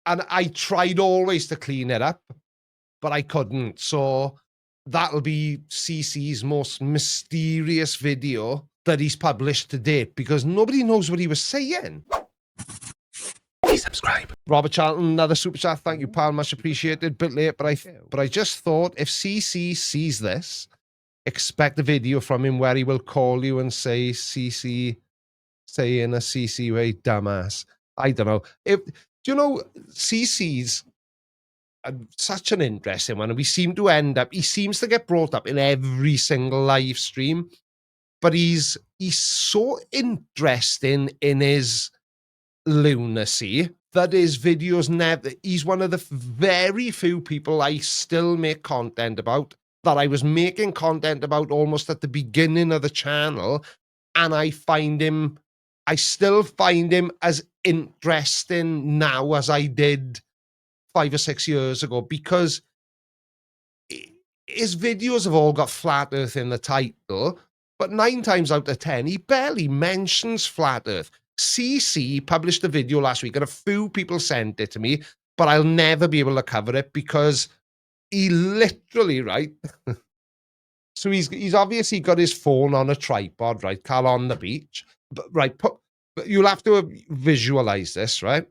And I tried always to clean it up, but I couldn't. So that'll be CC's most mysterious video that he's published to date, because nobody knows what he was saying. Please subscribe. Robert Charlton, another super chat. Thank you, pal. Much apprecited. Bit late, but I just thought, if CC sees this, expect a video from him where he will call you and say, CC, say in a CC way, dumbass. I don't know. Do you know, CC's such an interesting one, and he seems to get brought up in every single live stream, but he's so interesting in his lunacy that his videos he's one of the very few people I still make content about, that I was making content about almost at the beginning of the channel, and I still find him as interesting now as I did 5 or 6 years ago, because his videos have all got flat earth in the title, but 9 times out of 10 he barely mentions flat earth. CC published a video last week and a few people sent it to me, but I'll never be able to cover it because he literally, right? So he's obviously got his phone on a tripod, right, Cal, on the beach. But right, you'll have to visualize this, right?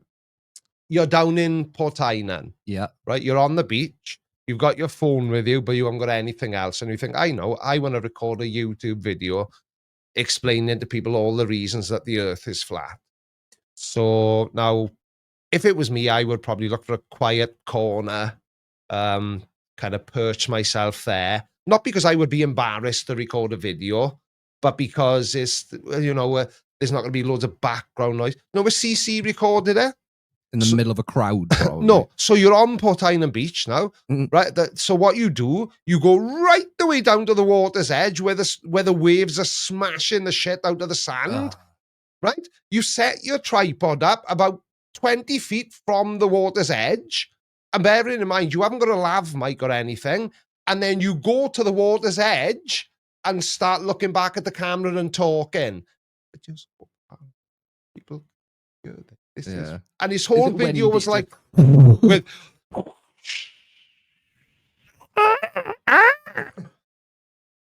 You're down in Portainan. Yeah. Right? You're on the beach. You've got your phone with you, but you haven't got anything else. And you think, I know, I want to record a YouTube video explaining to people all the reasons that the earth is flat. So now, if it was me, I would probably look for a quiet corner, kind of perch myself there. Not because I would be embarrassed to record a video, but because it's, there's not going to be loads of background noise. No, where CC recorded it? In the middle of a crowd, probably. No, so you're on Portainan Beach now, right? So what you do, you go right the way down to the water's edge where the waves are smashing the shit out of the sand, right? You set your tripod up about 20 feet from the water's edge, and bearing in mind, you haven't got a lav mic or anything, and then you go to the water's edge and start looking back at the camera and talking. Just people... And his whole video was like with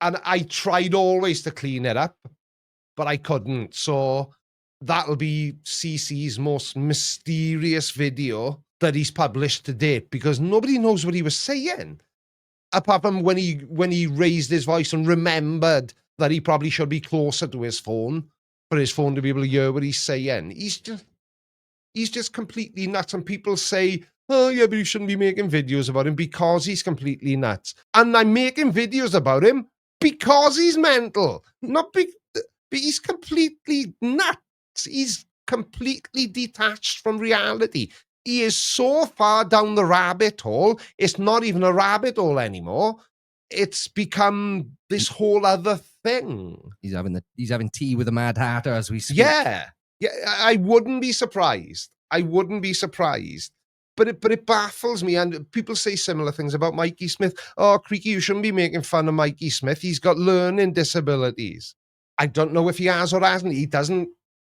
and I tried always to clean it up, but I couldn't. So that'll be CC's most mysterious video that he's published to date, because nobody knows what he was saying, apart from when he raised his voice and remembered that he probably should be closer to his phone for his phone to be able to hear what he's saying. He's just completely nuts, and people say, oh yeah, but you shouldn't be making videos about him because he's completely nuts. And I'm making videos about him because he's mental, but he's completely nuts. He's completely detached from reality. He is so far down the rabbit hole, it's not even a rabbit hole anymore. It's become this whole other thing. He's having tea with a Mad Hatter as we speak. Yeah, I wouldn't be surprised. But it baffles me. And people say similar things about Mikey Smith. Oh, Creaky, you shouldn't be making fun of Mikey Smith. He's got learning disabilities. I don't know if he has or hasn't. He doesn't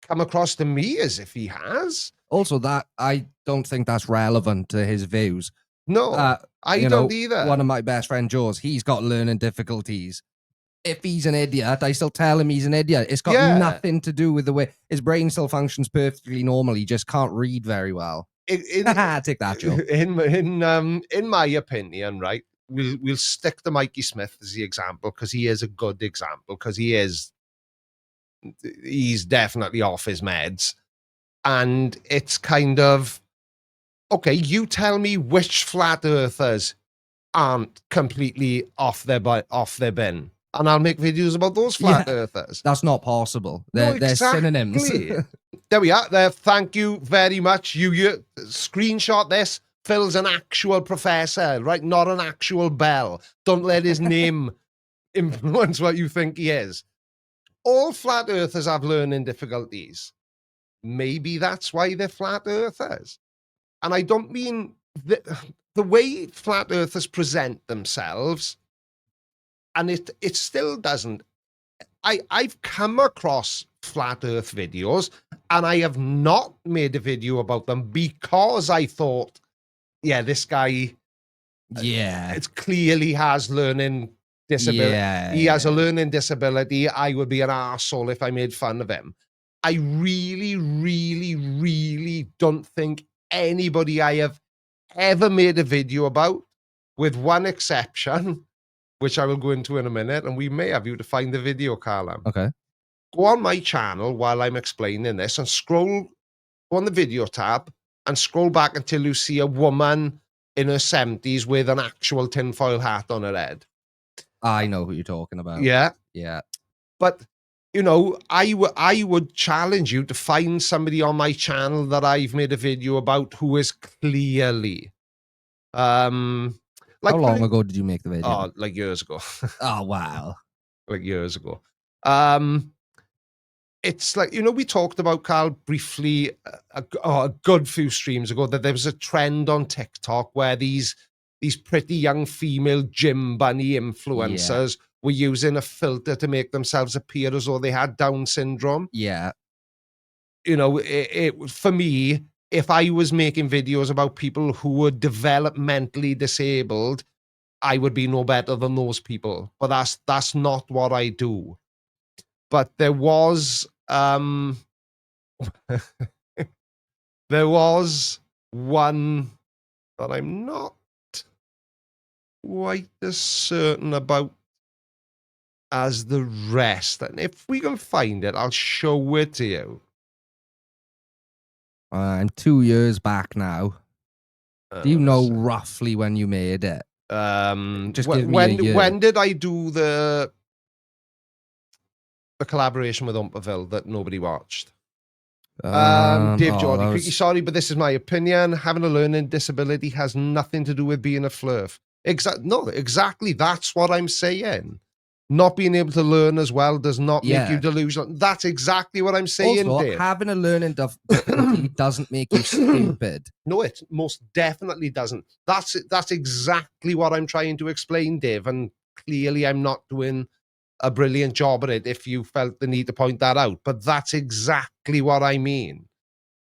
come across to me as if he has. Also, that I don't think that's relevant to his views. No, I don't either. One of my best friend, Joe's, he's got learning difficulties. If he's an idiot, I still tell him he's an idiot. It's got nothing to do with the way his brain still functions perfectly normal. He just can't read very well. Take that, Joe. In my opinion, right, we'll stick to Mikey Smith as the example because he is a good example, because he's definitely off his meds. And it's kind of, okay, you tell me which flat earthers aren't completely off their bin, and I'll make videos about those flat earthers. That's not possible. They're synonyms. There we are. There. Thank you very much. You screenshot this. Phil's an actual professor, right? Not an actual bell. Don't let his name influence what you think he is. All flat earthers have learning difficulties. Maybe that's why they're flat earthers. And I don't mean the way flat earthers present themselves, and it still doesn't. I've come across flat earth videos, and I have not made a video about them because I thought, yeah, this guy, Yeah. it clearly has learning disability. He has a Yeah. learning disability. I would be an arsehole if I made fun of him. I really, really, really don't think anybody I have ever made a video about, with one exception, which I will go into in a minute, and we may have you to find the video, Callum. Okay. Go on my channel while I'm explaining this and go on the video tab and scroll back until you see a woman in her 70s with an actual tinfoil hat on her head. I know who you're talking about. Yeah. Yeah. But, I would challenge you to find somebody on my channel that I've made a video about who is clearly, How long ago did you make the video? Oh, like years ago. Oh, wow. Like years ago. It's like, we talked about, Carl, briefly a good few streams ago, that there was a trend on TikTok where these pretty young female gym bunny influencers were using a filter to make themselves appear as though they had Down syndrome. Yeah. It for me, if I was making videos about people who were developmentally disabled, I would be no better than those people. But that's not what I do. But there was there was one that I'm not quite as certain about as the rest. And if we can find it, I'll show it to you. I'm 2 years back now. Do you know roughly when you made it? Just give me a year. When did I do the collaboration with Umperville that nobody watched? Dave Geordie, Creaky, sorry, but this is my opinion. Having a learning disability has nothing to do with being a flurf. Exactly. That's what I'm saying. Not being able to learn as well does not make you delusional. That's exactly what I'm saying, also, Dave. having a learning difficulty doesn't make you stupid. No, it most definitely doesn't. That's exactly what I'm trying to explain, Dave. And clearly I'm not doing a brilliant job at it if you felt the need to point that out. But that's exactly what I mean.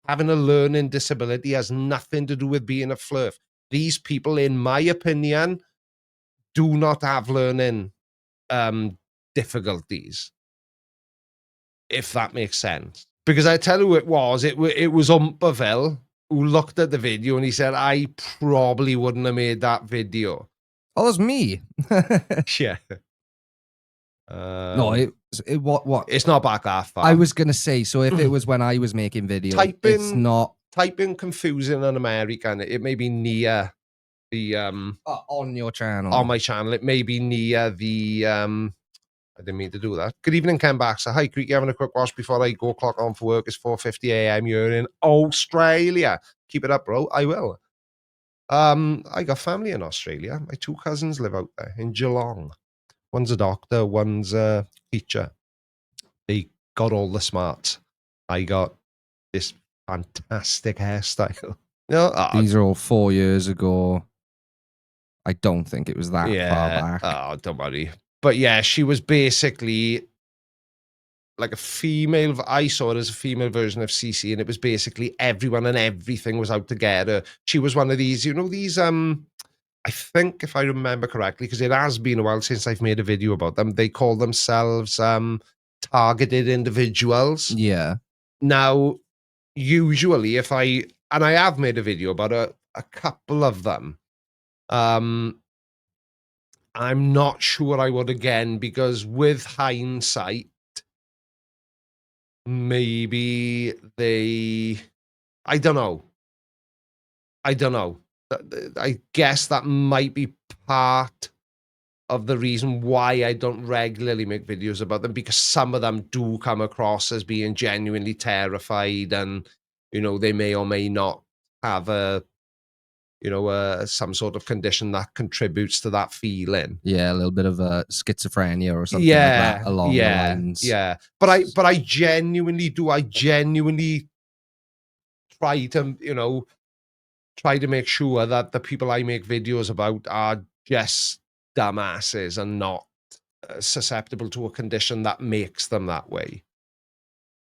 Having a learning disability has nothing to do with being a flurf. These people, in my opinion, do not have learning difficulties, if that makes sense. Because I tell you who it was Umperville who looked at the video and he said, I probably wouldn't have made that video. Oh, it was me. Yeah. No, what? It's not back that far. I was gonna say, so if it was when I was making videos, it's not. Type in confusing and American. It may be near the on your channel. On my channel, it may be near the I didn't mean to do that. Good evening, Ken Baxter. Hi, Creaky, having a quick wash before I go clock on for work. It's 4:50 a.m. You're in Australia. Keep it up, bro. I will. I got family in Australia. My 2 cousins live out there in Geelong. One's a doctor, one's a teacher. They got all the smarts. I got this fantastic hairstyle. These are all 4 years ago. I don't think it was that far back. Oh, don't worry. But yeah, she was basically like a female. I saw it as a female version of CC, and it was basically everyone and everything was out to get her. She was one of these, these, I think, if I remember correctly, because it has been a while since I've made a video about them, they call themselves targeted individuals. Yeah. Now, usually I have made a video about a couple of them. I'm not sure I would again, because with hindsight, maybe I don't know. I guess that might be part of the reason why I don't regularly make videos about them, because some of them do come across as being genuinely terrified, and, they may or may not have some sort of condition that contributes to that feeling. Yeah, a little bit of a schizophrenia or something like that along the lines. Yeah. But I genuinely do. I genuinely try to make sure that the people I make videos about are just dumbasses and not susceptible to a condition that makes them that way.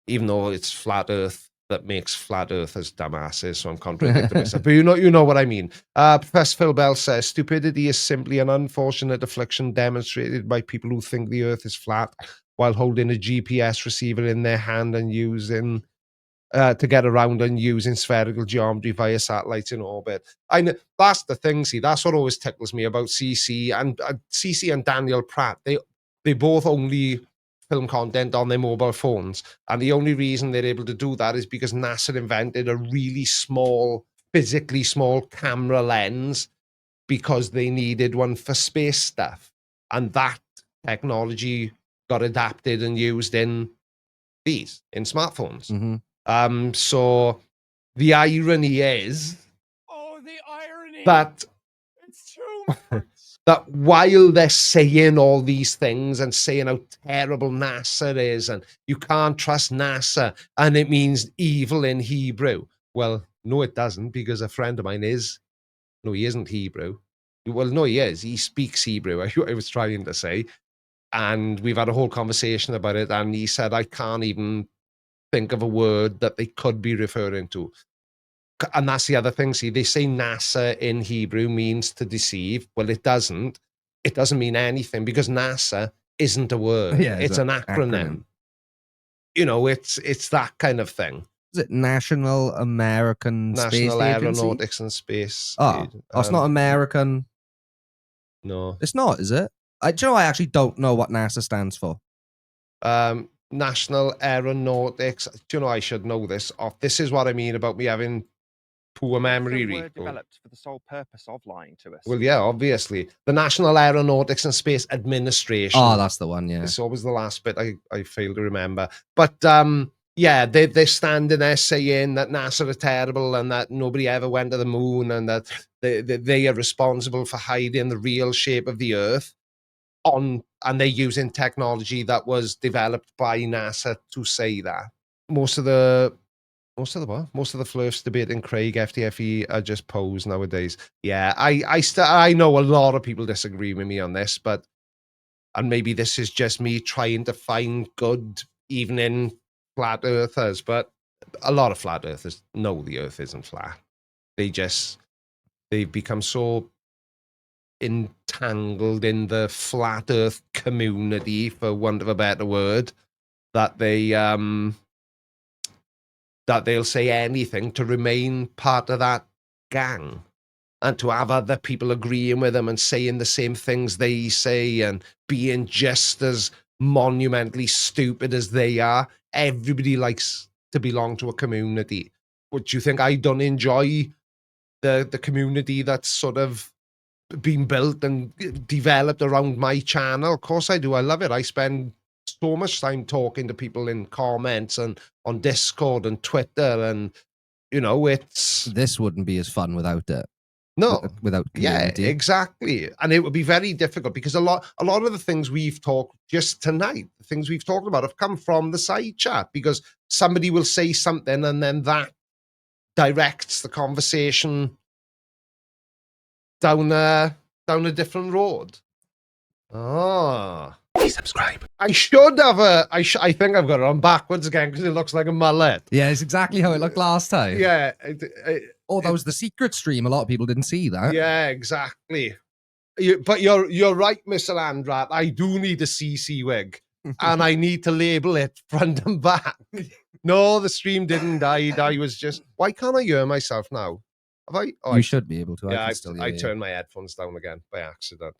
even though it's flat Earth that makes flat earthers dumbasses, so I'm contradicting myself. But you know what I mean. Professor Phil Bell says, stupidity is simply an unfortunate affliction demonstrated by people who think the Earth is flat while holding a GPS receiver in their hand and using to get around and using spherical geometry via satellites in orbit. I know that's the thing. See, that's what always tickles me about CC and Daniel Pratt. They both only film content on their mobile phones, and the only reason they're able to do that is because NASA invented a really small, physically small camera lens because they needed one for space stuff, and that technology got adapted and used in smartphones. Mm-hmm. So the irony is the irony that it's too that while they're saying all these things and saying how terrible NASA is and you can't trust NASA and it means evil in Hebrew. Well, no, it doesn't, because a friend of mine is. No, he isn't Hebrew. Well, no, he is. He speaks Hebrew, I was trying to say. And we've had a whole conversation about it. And he said, I can't even think of a word that they could be referring to. And that's the other thing. See, they say NASA in Hebrew means to deceive. Well, it doesn't. It doesn't mean anything because NASA isn't a word. Yeah, it's an acronym. You know, it's that kind of thing. Is it National American Space Aeronautics and Space? Oh, it's not American. No, it's not. Is it? Do you know, I actually don't know what NASA stands for. National Aeronautics. Do you know, I should know this off. This is what I mean about me having poor memory. Were developed for the sole purpose of lying to us. Well, yeah, obviously. The National Aeronautics and Space Administration. Oh, that's the one, yeah. It's always the last bit I fail to remember. But yeah, they're standing there saying that NASA are terrible and that nobody ever went to the moon and that they are responsible for hiding the real shape of the Earth and they're using technology that was developed by NASA to say that. Most of the flirts debating Craig FTFE are just pose nowadays. Yeah, I know a lot of people disagree with me on this, and maybe this is just me trying to find good even in flat earthers, but a lot of flat earthers know the Earth isn't flat. They've become so entangled in the flat Earth community, for want of a better word, that they'll say anything to remain part of that gang and to have other people agreeing with them and saying the same things they say and being just as monumentally stupid as they are. Everybody likes to belong to a community. Would you think I don't enjoy the community that's sort of been built and developed around my channel? Of course I do. I love it. I spend so much time talking to people in comments and on Discord and Twitter, and you know, this wouldn't be as fun without it. No, without community. Yeah, exactly. And it would be very difficult because a lot of the things we've talked just tonight, the things we've talked about, have come from the side chat because somebody will say something and then that directs the conversation down a different road. Please subscribe. I should have I think I've got it on backwards again because it looks like a mullet. Yeah, it's exactly how it looked last time. Yeah. That was the secret stream. A lot of people didn't see that. Yeah, exactly. But you're right, Mr. Andrat. I do need a CC wig, and I need to label it front and back. No, the stream didn't die. I was just. Why can't I hear myself now? Have I? Oh, you should be able to. Yeah, I turned my headphones down again by accident.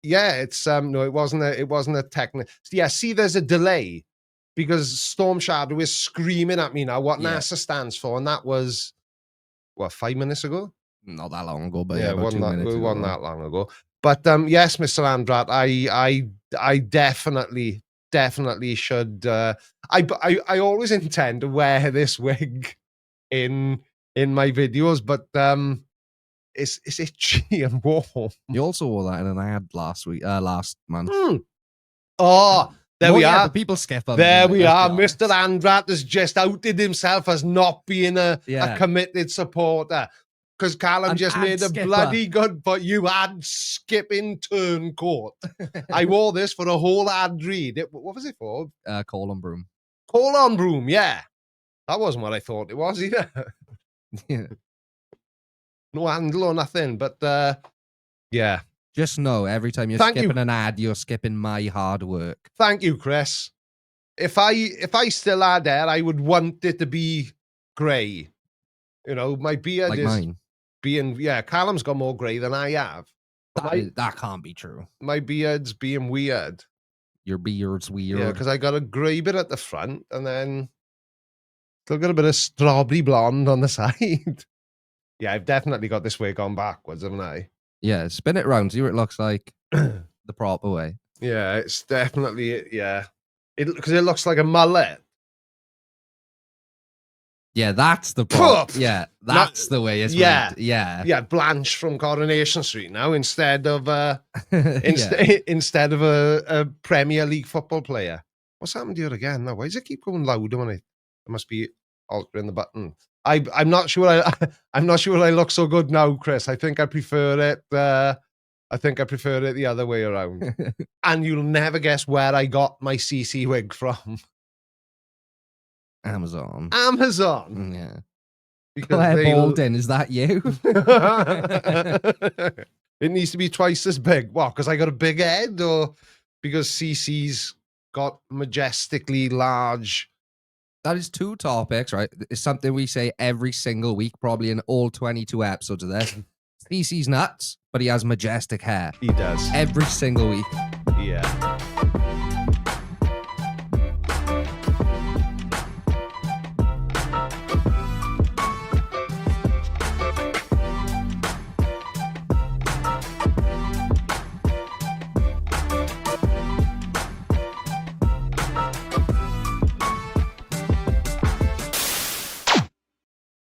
Yeah, it's no, it wasn't a technical. Yeah, see, there's a delay because Storm Shadow is screaming at me now what NASA stands for, and that was what, 5 minutes ago? Not that long ago, but yeah, about 2 minutes ago. It wasn't that long ago. But yes, Mr. Andrat, I definitely should. I always intend to wear this wig in my videos, but it's itchy and warm. You also wore that in an ad last month. Oh, there we are. The people skip them. There we are. Mr. Andrat has just outed himself as not being a committed supporter. because Callum An just ad made a skipper. bloody good, but you ad skipping turncoat. I wore this for a whole ad read. What was it for? Callum broom. Call on broom, yeah. That wasn't what I thought it was either. Yeah. No handle or nothing, but yeah. Just know every time you're Thank you. skipping an ad, you're skipping my hard work. Thank you, Chris. If I still had hair, I would want it to be grey. You know, my beard Like is mine. being Callum's got more grey than I have. That can't be true. My beard's being weird. Your beard's weird. Yeah, because I got a grey bit at the front and then still got a bit of strawberry blonde on the side. Yeah, I've definitely got this wig on backwards, haven't I? Yeah, spin it round, see what it looks like the proper way. Yeah, it's definitely, yeah. Because it looks like a mullet. Yeah, that's the Puff! Yeah, that's the way it's Yeah. meant. Yeah. Yeah, Blanche from Coronation Street now instead of Yeah. instead of a Premier League football player. What's happened here again now? Why does it keep going louder when I must be altering the button? I'm not sure I'm not sure I look so good now, Chris. I think I prefer it the other way around. And you'll never guess where I got my CC wig from. Amazon. Yeah. Because Claire Baldwin, is that you? It needs to be twice as big. What? Because I got a big head, or because CC's got majestically large? That is two topics, right? It's something we say every single week, probably in all 22 episodes of this. CC's nuts, but he has majestic hair. He does. Every single week. Yeah.